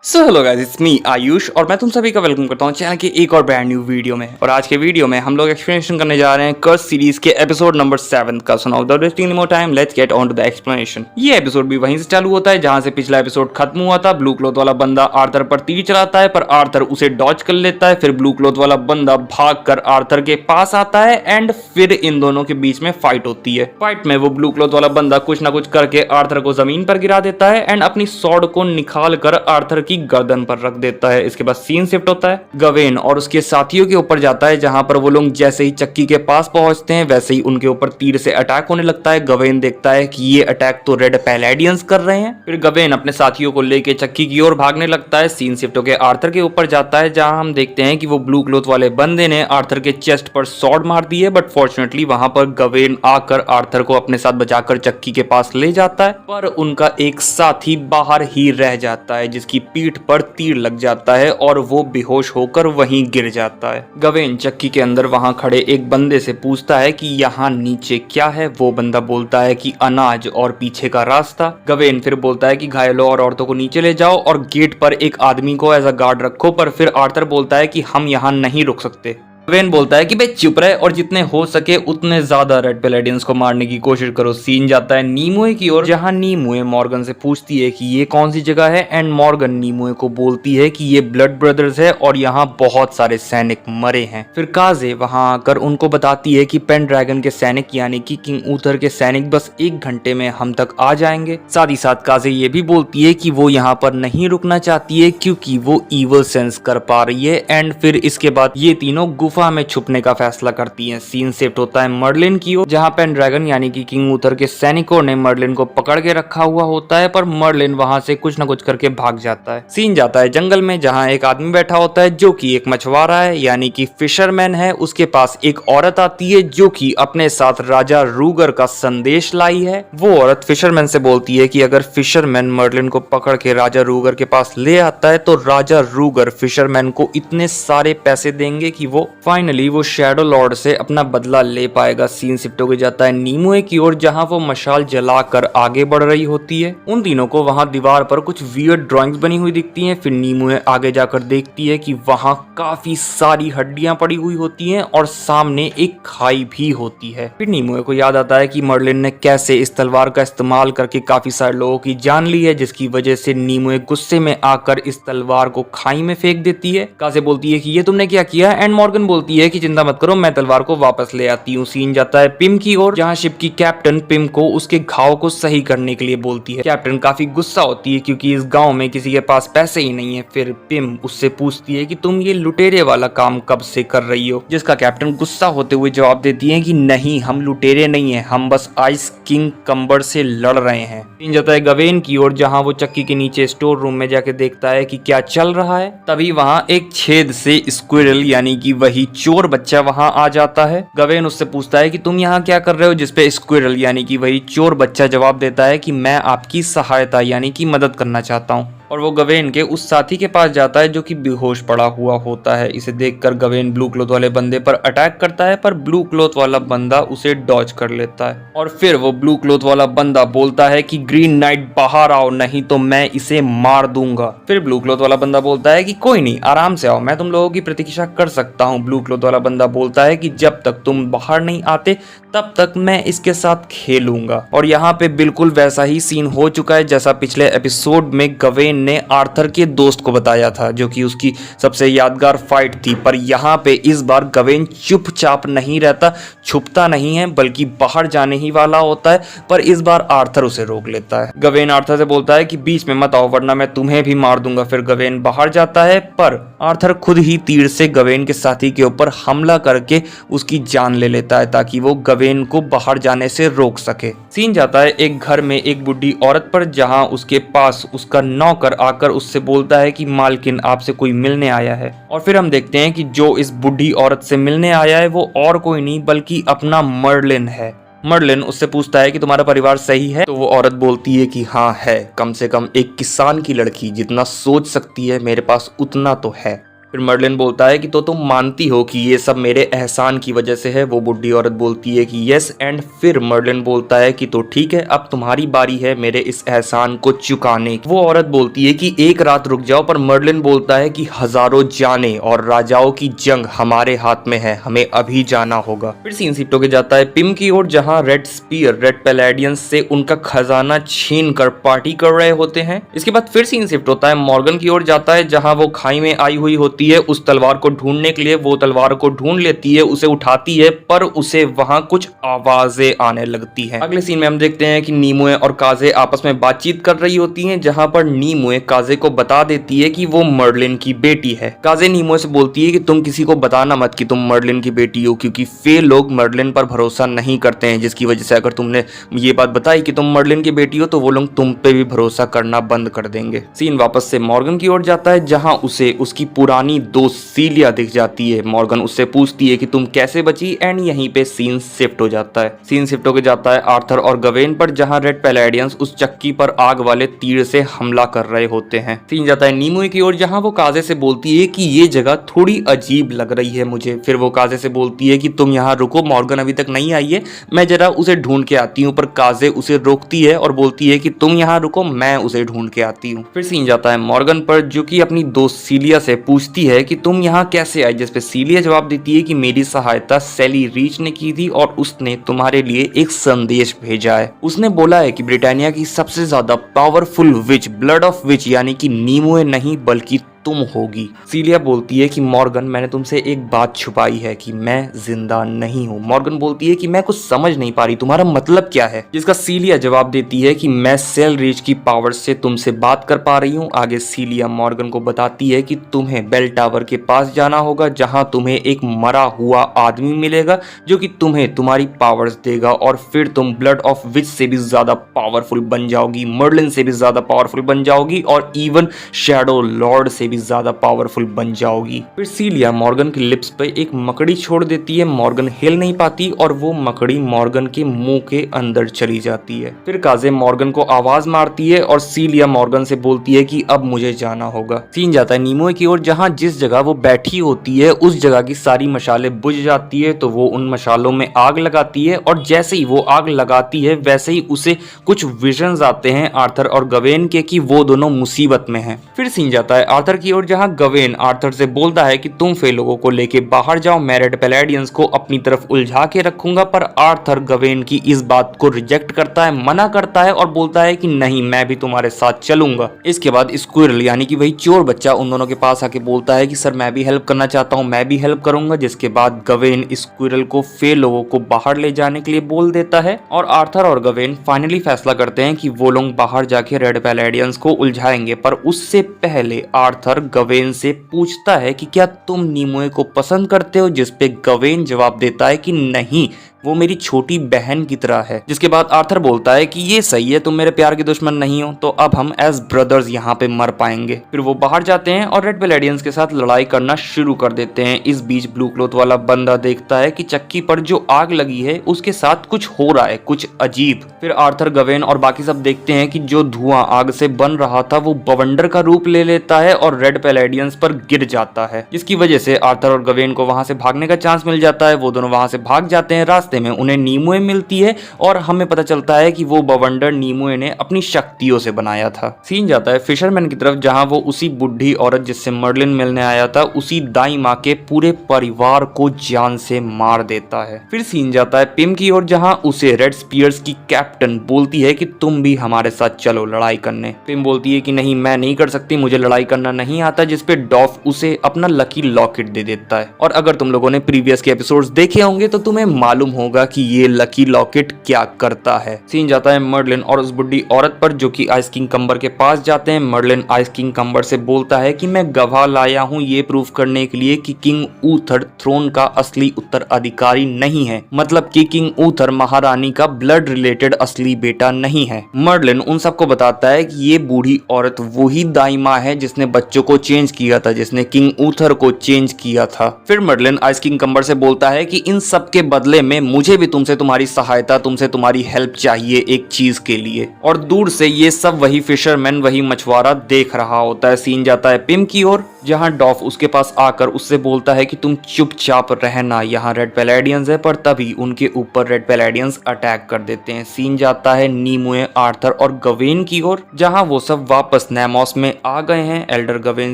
So hello guys, it's me Ayush और मैं तुम सभी का वेलकम करता हूँ चैनल के एक और ब्रांड न्यू वीडियो में। और आज के वीडियो में हम लोग एक्सप्लेनेशन करने जा रहे हैं कर्स सीरीज के एपिसोड नंबर 7 का। So now without wasting any more time, let's get on to the explanation. ये एपिसोड भी वहीं से चालू होता है जहां से पिछला एपिसोड खत्म हुआ था। ब्लू क्लॉथ वाला बंदा आर्थर पर तीर चलाता है, पर आर्थर उसे डॉज कर लेता है। फिर ब्लू क्लॉथ वाला बंदा भाग कर आर्थर के पास आता है एंड फिर इन दोनों के बीच में फाइट होती है। फाइट में वो ब्लू क्लॉथ वाला बंदा कुछ ना कुछ करके आर्थर को जमीन पर गिरा देता है एंड अपनी स्वॉर्ड को निकाल कर आर्थर की गर्दन पर रख देता है। इसके बाद सीन शिफ्ट होता है गवेन और उसके साथियों के ऊपर जाता है, जहां पर वो लोग जैसे ही चक्की के पास पहुंचते हैं वैसे ही उनके ऊपर तीर से अटैक होने लगता है। गवेन देखता है कि ये अटैक तो रेड पैलेडियंस कर रहे हैं। फिर गवेन अपने साथियों को लेके चक्की की ओर भागने लगता है। सीन शिफ्ट होकर आर्थर के ऊपर जाता है, जहां हम देखते हैं कि वो ब्लू क्लॉथ वाले बंदे ने आर्थर के चेस्ट पर स्वॉर्ड मार दी है, बट फॉर्चुनेटली वहां पर गवेन आकर आर्थर को अपने साथ बचाकर चक्की के पास ले जाता है। पर उनका एक साथी बाहर ही रह जाता है, जिसकी पीठ पर तीर लग जाता है और वो बेहोश होकर वहीं गिर जाता है। गवेन चक्की के अंदर वहां खड़े एक बंदे से पूछता है कि यहाँ नीचे क्या है। वो बंदा बोलता है कि अनाज और पीछे का रास्ता। गवेन फिर बोलता है कि घायलों और औरतों को नीचे ले जाओ और गेट पर एक आदमी को एज अ गार्ड रखो। पर फिर आर्थर बोलता है कि हम यहाँ नहीं रुक सकते। गवेन बोलता है कि भाई चुप रहे और जितने हो सके उतने ज्यादा रेड पैलेडियंस को मारने की कोशिश करो। सीन जाता है नीमुए की ओर, जहां नीमुए मॉर्गन से पूछती है कि ये कौन सी जगह है एंड मॉर्गन नीमुए को बोलती है कि ये ब्लड ब्रदर्स है और यहाँ बहुत सारे सैनिक मरे हैं। फिर काजे वहां आकर उनको बताती है कि पेन ड्रैगन के सैनिक यानी कि किंग ऊथर के सैनिक बस 1 घंटे में हम तक आ जाएंगे। साथ ही साथ काजे ये भी बोलती है कि वो यहाँ पर नहीं रुकना चाहती है क्योंकि वो ईवल सेंस कर पा रही है। एंड फिर इसके बाद ये तीनों गुफा में छुपने का फैसला करती हैं। सीन शिफ्ट होता है मर्लिन की ओर, जहां पेन ड्रैगन यानी कि किंग ऊथर के सैनिकों ने मर्लिन को पकड़ के रखा हुआ होता है, पर मर्लिन वहां से कुछ न कुछ करके भाग जाता है। सीन जाता है जंगल में, जहां एक आदमी बैठा होता है जो कि एक मछुआरा है यानी कि फिशरमैन है। उसके पास एक औरत आती है जो कि अपने साथ राजा रूगर का संदेश लाई है। वो औरत फिशरमैन से बोलती है कि अगर फिशरमैन मर्लिन को पकड़ के राजा रूगर के पास ले आता है तो राजा रूगर फिशरमैन को इतने सारे पैसे देंगे कि वो फाइनली वो शैडो लॉर्ड से अपना बदला ले पाएगा। सीन शिफ्ट हो जाता है नीमुए की ओर, जहां वो मशाल जलाकर आगे बढ़ रही होती है। उन तीनों को वहां दीवार पर कुछ वियर्ड ड्राइंग्स बनी हुई दिखती हैं। फिर नीमुए आगे जाकर देखती है कि वहां काफी सारी हड्डियां पड़ी हुई होती हैं और सामने एक खाई भी होती है। फिर नीमुए को याद आता है कि मर्लिन ने कैसे इस तलवार का इस्तेमाल करके काफी सारे लोगों की जान ली है, जिसकी वजह से नीमुए गुस्से में आकर इस तलवार को खाई में फेंक देती है। कासे बोलती है कि ये तुमने क्या किया एंड मॉर्गन बोलती है कि चिंता मत करो, मैं तलवार को वापस ले आती हूँ। सीन जाता है पिम की ओर, जहाँ शिप की कैप्टन पिम को उसके घाव को सही करने के लिए बोलती है। कैप्टन काफी गुस्सा होती है क्योंकि इस गांव में किसी के पास पैसे ही नहीं है। फिर पिम उससे पूछती है कि तुम ये लुटेरे वाला काम कब से कर रही हो, जिसका कैप्टन गुस्सा होते हुए जवाब देती है कि नहीं, हम लुटेरे नहीं है, हम बस आइस किंग कम्बर से लड़ रहे हैं। सीन जाता है गवेन की ओर, जहाँ वो चक्की के नीचे स्टोर रूम में जाके देखता है कि क्या चल रहा है। तभी वहाँ एक छेद से स्क्विरल यानी कि वही चोर बच्चा वहां आ जाता है। गवेन उससे पूछता है कि तुम यहाँ क्या कर रहे हो, जिसपे स्क्विरल यानी कि वही चोर बच्चा जवाब देता है कि मैं आपकी सहायता यानी कि मदद करना चाहता हूँ। और वो गवेन के उस साथी के पास जाता है जो कि बेहोश पड़ा हुआ होता है। इसे देखकर गवेन ब्लू क्लॉथ वाले बंदे पर अटैक करता है, पर ब्लू क्लॉथ वाला बंदा उसे डॉज कर लेता है। और फिर वो ब्लू क्लॉथ वाला बंदा बोलता है कि ग्रीन नाइट बाहर आओ, नहीं तो मैं इसे मार दूंगा। फिर ब्लू क्लॉथ वाला बंदा बोलता है कि कोई नहीं, आराम से आओ, मैं तुम लोगों की प्रतीक्षा कर सकता हूँ। ब्लू क्लॉथ वाला बंदा बोलता है कि जब तक तुम बाहर नहीं आते तब तक मैं इसके साथ खेलूंगा। और यहाँ पे बिल्कुल वैसा ही सीन हो चुका है जैसा पिछले एपिसोड में गवेन ने आर्थर के दोस्त को बताया था, जो कि उसकी सबसे यादगार फाइट थी। पर यहाँ पे इस बार गवेन चुपचाप नहीं रहता, छुपता नहीं है, बल्कि बाहर जाने ही वाला होता है। पर इस बार आर्थर उसे रोक लेता है। गवेन आर्थर से बोलता है कि बीच में मत आओ वरना मैं तुम्हें भी मार दूंगा। फिर गवेन बाहर जाता है, पर आर्थर खुद ही तीर से गवेन के साथी के ऊपर हमला करके उसकी जान ले लेता है ताकि वो गवेन को बाहर जाने से रोक सके। सीन जाता है एक घर में एक बुढ़ी औरत पर, जहां उसके पास उसका नौकर आकर उससे बोलता है कि मालकिन आपसे कोई मिलने आया है। और फिर हम देखते हैं कि जो इस बुढ़ी औरत से मिलने आया है वो और कोई नहीं बल्कि अपना मर्लिन है। मर्लिन उससे पूछता है कि तुम्हारा परिवार सही है, तो वो औरत बोलती है कि हाँ है, कम से कम एक किसान की लड़की जितना सोच सकती है मेरे पास उतना तो है। फिर मर्लिन बोलता है कि तो तुम मानती हो कि ये सब मेरे एहसान की वजह से है। वो बुढ़ी औरत बोलती है कि यस। एंड फिर मर्लिन बोलता है कि तो ठीक है, अब तुम्हारी बारी है मेरे इस एहसान को चुकाने की। वो औरत बोलती है कि एक रात रुक जाओ, पर मर्लिन बोलता है कि हजारों जाने और राजाओं की जंग हमारे हाथ में है, हमें अभी जाना होगा। फिर सीन शिफ्ट होके जाता है पिम की ओर, जहां रेड स्पीयर रेड पैलेडियंस से उनका खजाना छीन कर पार्टी कर रहे होते हैं। इसके बाद फिर सीन शिफ्ट होता है मॉर्गन की ओर जाता है, जहां वो खाई में आई हुई होती है उस तलवार को ढूंढने के लिए। वो तलवार को ढूंढ लेती है, उसे उठाती है, पर उसे वहां कुछ आवाजें आने लगती हैं। अगले सीन में हम देखते हैं कि नीमुए और काजे आपस में बातचीत कर रही होती हैं, जहां पर नीमुए काजे को बता देती है कि वो मर्लिन की बेटी है। काजे नीमुए से बोलती है कि तुम किसी को बताना मत कि तुम मर्लिन की बेटी हो, क्योंकि फे लोग मर्लिन पर भरोसा नहीं करते हैं, जिसकी वजह से अगर तुमने ये बात बताई कि तुम मर्लिन की बेटी हो तो वो लोग तुम पे भी भरोसा करना बंद कर देंगे। सीन वापस से मॉर्गन की ओर जाता है, जहां उसे उसकी पुरानी दोस्त सीलिया दिख जाती है। मॉर्गन उससे पूछती है कि तुम कैसे बची, एंड यहीं पे सीन शिफ्ट हो जाता है। सीन शिफ्ट होकर जाता है आर्थर और गवेन पर, जहां रेड पैलेडियंस उस चक्की पर आग वाले तीर से हमला कर रहे होते हैं। सीन जाता है नीमुए की ओर, जहां वो काजे से बोलती है कि ये जगह थोड़ी अजीब लग रही है मुझे। फिर वो काजे से बोलती है कि तुम यहाँ रुको, मॉर्गन अभी तक नहीं आई है, मैं जरा उसे ढूंढ के आती हूँ। पर काजे उसे रोकती है और बोलती है कि तुम यहाँ रुको, मैं उसे ढूंढ के आती हूँ। फिर सीन जाता है मॉर्गन पर, जो कि अपनी दोस्त सीलिया से पूछती है कि तुम यहाँ कैसे आई, जिस पे सीलिया जवाब देती है कि मेरी सहायता सैली रीच ने की थी और उसने तुम्हारे लिए एक संदेश भेजा है। उसने बोला है कि ब्रिटानिया की सबसे ज्यादा powerful which, blood of which यानी कि नीमुए नहीं बल्कि तुम होगी। सीलिया बोलती है कि मॉर्गन, मैंने तुमसे एक बात छुपाई है कि मैं जिंदा नहीं हूँ। मॉर्गन बोलती है कि मैं कुछ समझ नहीं पा रही, तुम्हारा मतलब क्या है? जिसका सीलिया जवाब देती है कि मैं सेल रीच की पावर से तुमसे बात कर पा रही हूँ। आगे सीलिया मॉर्गन को बताती है कि तुम्हें बेल टावर के पास जाना होगा, जहां तुम्हें एक मरा हुआ आदमी मिलेगा जो कि तुम्हें तुम्हारी पावर्स देगा, और फिर तुम ब्लड ऑफ विच से भी ज्यादा पावरफुल बन जाओगी, मर्लिन से भी ज्यादा पावरफुल बन जाओगी, और इवन शैडो लॉर्ड से भी ज्यादा पावरफुल बन जाओगी। फिर सीलिया मॉर्गन की लिप्स पे एक मकड़ी छोड़ देती है। मॉर्गन हिल नहीं पाती और वो मकड़ी मॉर्गन के मुंह के अंदर चली जाती है। फिर काजे मॉर्गन को आवाज मारती है और सीलिया मॉर्गन से बोलती है कि अब मुझे जाना होगा। सीन जाता है नीमुए की ओर, जहां जिस जगह वो बैठी होती है उस जगह की सारी मशालें बुझ जाती है, तो वो उन मशालों में आग लगाती है, और जैसे ही वो आग लगाती है वैसे ही उसे कुछ विजन्स आते हैं आर्थर और गवेन के कि वो दोनों मुसीबत में हैं। फिर सीन जाता है आर्थर की ओर, जहां गवेन आर्थर से बोलता है कि तुम फे लोगों को लेके बाहर जाओ, मैं रेड पैलेडियंस को अपनी तरफ उलझा के रखूंगा। पर आर्थर गवेन की इस बात को रिजेक्ट करता है, मना करता है और बोलता है कि नहीं, मैं भी तुम्हारे साथ चलूंगा। इसके बाद स्क्विरल यानी कि वही चोर बच्चा उन दोनों के पास आके बोलता है कि सर मैं भी हेल्प करना चाहता हूँ, मैं भी हेल्प करूंगा। जिसके बाद गवेन स्क्विरल को फे लोगों को बाहर ले जाने के लिए बोल देता है, और आर्थर और गवेन फाइनली फैसला करते हैं कि वो लोग बाहर जाके रेड पैलेडियंस को उलझाएंगे। पर उससे पहले आर्थर गवेन से पूछता है कि क्या तुम नीमुए को पसंद करते हो, जिस पे गवेन जवाब देता है कि नहीं, वो मेरी छोटी बहन की तरह है। जिसके बाद आर्थर बोलता है कि ये सही है, तुम मेरे प्यार के दुश्मन नहीं हो, तो अब हम एज ब्रदर्स यहाँ पे मर पाएंगे। फिर वो बाहर जाते हैं और रेड पैलेडियंस के साथ लड़ाई करना शुरू कर देते हैं। इस बीच ब्लू क्लॉथ वाला बंदा देखता है कि चक्की पर जो आग लगी है उसके साथ कुछ हो रहा है, कुछ अजीब। फिर आर्थर गवेन और बाकी सब देखते हैं कि जो धुआं आग से बन रहा था वो बवंडर का रूप ले लेता है और रेड पैलेडियंस पर गिर जाता है, जिसकी वजह से आर्थर और गवेन को वहां से भागने का चांस मिल जाता है। वो दोनों वहां से भाग जाते हैं। रास्ते में उन्हें नीमुए मिलती है और हमें पता चलता है कि वो बवंडर नीमुए ने अपनी शक्तियों से बनाया था। सीन जाता है फिशरमैन की तरफ, जहां वो उसी बुढ़ी औरत जिससे मर्लिन मिलने आया था उसी दाई माँ के पूरे परिवार को जान से मार देता है। फिर सीन जाता है पिम की ओर, जहां उसे रेड स्पीयर्स की कैप्टन बोलती है कि तुम भी हमारे साथ चलो लड़ाई करने। पिम बोलती है कि नहीं, मैं नहीं कर सकती, मुझे लड़ाई करना नहीं आता। जिसपे डॉफ उसे अपना लकी लॉकेट दे देता है। और अगर तुम लोगों ने प्रीवियस के एपिसोड्स देखे होंगे तो तुम्हें मालूम होगा कि ये लकी लॉकेट क्या करता है। सीन जाता है मर्लिन और उस बुढ़ी औरत पर, जो कि आइस किंग कम्बर के पास जाते हैं। मर्लिन आइस किंग कम्बर से बोलता है कि मैं गवाह लाया हूँ ये प्रूफ करने के लिए कि किंग ऊथर थ्रोन का असली उत्तराधिकारी नहीं है, मतलब कि किंग ऊथर महारानी का ब्लड रिलेटेड असली बेटा नहीं है। मर्लिन उन सबको बताता है कि ये बूढ़ी औरत वही दाई माँ है जिसने बच्चों को चेंज किया था, जिसने किंग ऊथर को चेंज किया था। फिर मर्लिन आइस किंग कम्बर से बोलता है कि इन सब के बदले में मुझे भी तुमसे तुम्हारी सहायता, तुमसे तुम्हारी हेल्प चाहिए एक चीज के लिए। और दूर से ये सब वही फिशरमैन, वही मछुआरा देख रहा होता है। सीन जाता है पिम की ओर, जहां डॉफ उसके पास आकर उससे बोलता है कि तुम चुपचाप रहना, यहाँ रेड पैलेडियंस है। पर तभी उनके ऊपर रेड पैलेडियंस अटैक कर देते हैं। सीन जाता है नीमुए, आर्थर और गवेन की ओर, जहां वो सब वापस नेमोस में आ गए हैं। एल्डर गवेन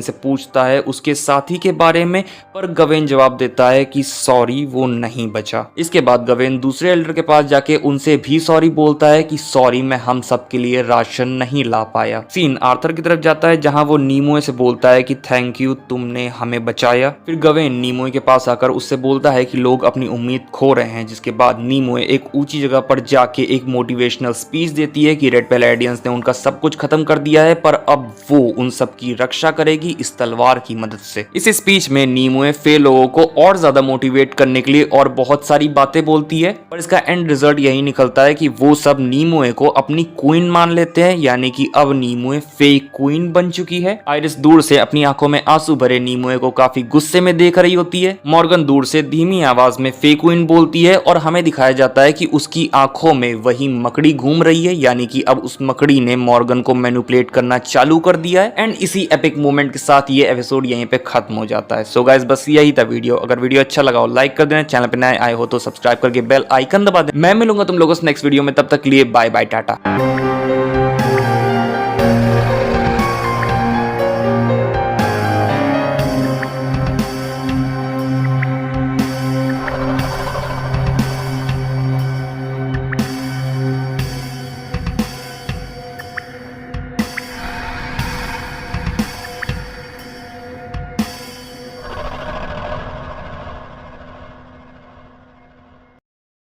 से पूछता है उसके साथी के बारे में, पर गवेन जवाब देता है कि सॉरी, वो नहीं बचा। इसके बाद गवेन दूसरे एल्डर के पास जाके उनसे भी सॉरी बोलता है कि सॉरी, मैं हम सब के लिए राशन नहीं ला पाया। सीन आर्थर की तरफ जाता है, जहां वो नीमुए से बोलता है कि थैंक यू, तुमने हमें बचाया। फिर गवेन नीमुए के पास आकर उससे बोलता है कि लोग अपनी उम्मीद खो रहे हैं। जिसके बाद नीमुए एक ऊंची जगह पर जाके एक मोटिवेशनल स्पीच देती है कि रेड पैलेडियंस ने उनका सब कुछ खत्म कर दिया है, पर अब वो उन सब की रक्षा करेगी इस तलवार की मदद से। इस स्पीच में नीमुए फे लोगों को और ज्यादा मोटिवेट करने के लिए और बहुत सारी बातें बोलती है, पर इसका एंड रिजल्ट यही निकलता है कि वो सब नीमुए को अपनी क्वीन मान लेते हैं, यानी कि अब नीमुए फे क्वीन बन चुकी है। आइरिस दूर से अपनी आंखों में आंसू भरे नीमुए को काफी गुस्से में देख रही होती है। मॉर्गन दूर से धीमी आवाज में फे क्वीन बोलती है और हमें दिखाया जाता है कि उसकी आंखों में वही मकड़ी घूम रही है, यानी कि अब उस मकड़ी ने मॉर्गन को मैनिपुलेट करना चालू कर दिया है। एंड इसी एपिक मोमेंट के साथ ये एपिसोड यहीं पे खत्म हो जाता है। सो गाइस, बस यही था वीडियो। अगर वीडियो अच्छा लगा हो लाइक कर देना, चैनल पे नए आए हो तो सब्सक्राइब करके बेल आइकन दबा देना। मैं मिलूंगा तुम लोगों से नेक्स्ट वीडियो में, तब तक के लिए बाय बाय, टाटा।